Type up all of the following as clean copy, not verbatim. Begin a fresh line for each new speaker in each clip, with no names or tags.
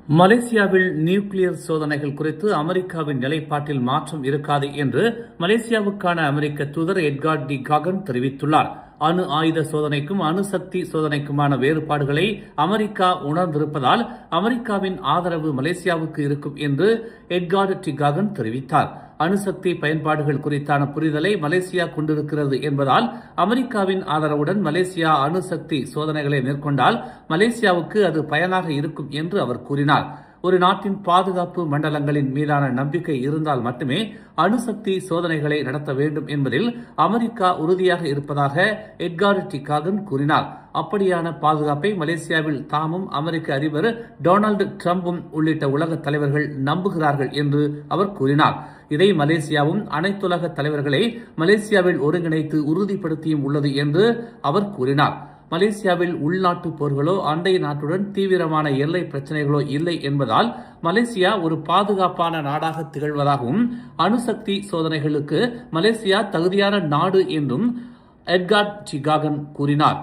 மலேசியாவில் நியூக்ளியர் சோதனைகள் குறித்து அமெரிக்காவின் நிலைப்பாட்டில் மாற்றம் இருக்காது என்று மலேசியாவுக்கான அமெரிக்க தூதர் எட்கார்ட் டி காகன் தெரிவித்துள்ளார். அணு ஆயுத சோதனைக்கும் அணுசக்தி சோதனைக்குமான வேறுபாடுகளை அமெரிக்கா உணர்ந்திருப்பதால் அமெரிக்காவின் ஆதரவு மலேசியாவுக்கு இருக்கும் என்று எட்கார்ட் டி காகன் தெரிவித்தார். அணுசக்தி பயன்பாடுகள் குறித்தான புரிதலை மலேசியா கொண்டிருக்கிறது என்பதால் அமெரிக்காவின் ஆதரவுடன் மலேசியா அணுசக்தி சோதனைகளை மேற்கொண்டால் மலேசியாவுக்கு அது பயனாக இருக்கும் என்று அவர் கூறினார். ஒரு நாட்டின் பாதுகாப்பு மண்டலங்களின் மீதான நம்பிக்கை இருந்தால் மட்டுமே அணுசக்தி சோதனைகளை நடத்த வேண்டும் என்பதில் அமெரிக்கா உறுதியாக இருப்பதாக எட்கார்ட் டி காகன் கூறினார். அப்படியான பாதுகாப்பை மலேசியாவில் தாமும் அமெரிக்க அதிபர் டொனால்டு டிரம்பும் உள்ளிட்ட உலக தலைவர்கள் நம்புகிறார்கள் என்று அவர் கூறினார். இதை மலேசியாவும் அனைத்துலக தலைவர்களை மலேசியாவில் ஒருங்கிணைத்து உறுதிப்படுத்தியும் உள்ளது என்று அவர் கூறினார். மலேசியாவில் உள்நாட்டு போர்களோ அண்டை நாட்டுடன் தீவிரமான எல்லை பிரச்சனைகளோ இல்லை என்பதால் மலேசியா ஒரு பாதுகாப்பான நாடாக திகழ்வதாகவும் அணுசக்தி சோதனைகளுக்கு மலேசியா தகுதியான நாடு என்றும் எட்கார்ட் டி காகன் கூறினார்.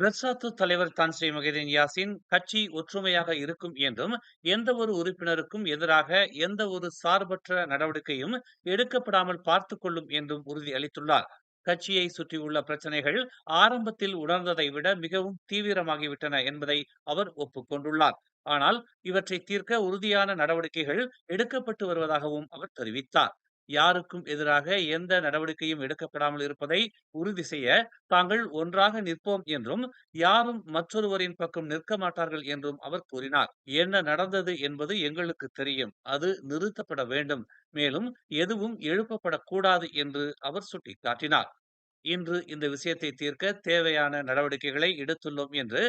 பெர்சாத்து தலைவர் தான் ஸ்ரீ மொஹிதீன் யாசின் கட்சி ஒற்றுமையாக இருக்கும் என்றும் எந்த ஒரு உறுப்பினருக்கும் எதிராக எந்த ஒரு சார்பற்ற நடவடிக்கையும் எடுக்கப்படாமல் பார்த்துக் கொள்ளும் என்றும் உறுதி அளித்துள்ளார். கட்சியை சுற்றியுள்ள பிரச்சனைகள் ஆரம்பத்தில் உணர்ந்ததை விட மிகவும் தீவிரமாகிவிட்டன என்பதை அவர் ஒப்புக்கொண்டுள்ளார். ஆனால் இவற்றை தீர்க்க உறுதியான நடவடிக்கைகள் எடுக்கப்பட்டு வருவதாகவும் அவர் தெரிவித்தார். யாருக்கும் எதிராக எந்த நடவடிக்கையும் எடுக்கப்படாமல் இருப்பதை உறுதி செய்ய தாங்கள் ஒன்றாக நிற்போம் என்றும் யாரும் மற்றொருவரின் பக்கம் நிற்க மாட்டார்கள் என்றும் அவர் கூறினார். என்ன நடந்தது என்பது எங்களுக்கு தெரியும், அது நிறுத்தப்பட வேண்டும், மேலும் எதுவும் எழுப்பப்படக்கூடாது என்று அவர் சுட்டிக்காட்டினார். இன்று இந்த விஷயத்தை தீர்க்க தேவையான நடவடிக்கைகளை எடுத்துள்ளோம் என்று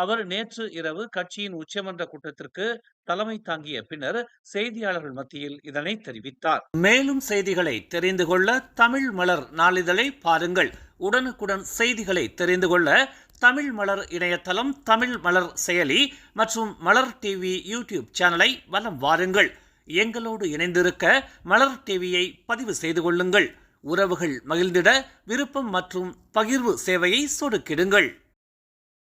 அவர் நேற்று இரவு கட்சியின் உச்சமன்ற கூட்டத்திற்கு தலைமை தாங்கிய பின்னர் செய்தியாளர்கள் மத்தியில் இதனை தெரிவித்தார். மேலும் செய்திகளை தெரிந்து கொள்ள தமிழ் மலர் நாளிதழை பாருங்கள். உடனுக்குடன் செய்திகளை தெரிந்து கொள்ள தமிழ் மலர் இணையதளம், தமிழ் மலர் செயலி மற்றும் மலர் டிவி யூடியூப் சேனலை வலம் வாருங்கள். எங்களோடு இணைந்திருக்க மலர் டிவியை பதிவு செய்து கொள்ளுங்கள். உறவுகள் மகிழ்ந்திட விருப்பம் மற்றும் பகிர்வு சேவையை சொடுக்கிடுங்கள்.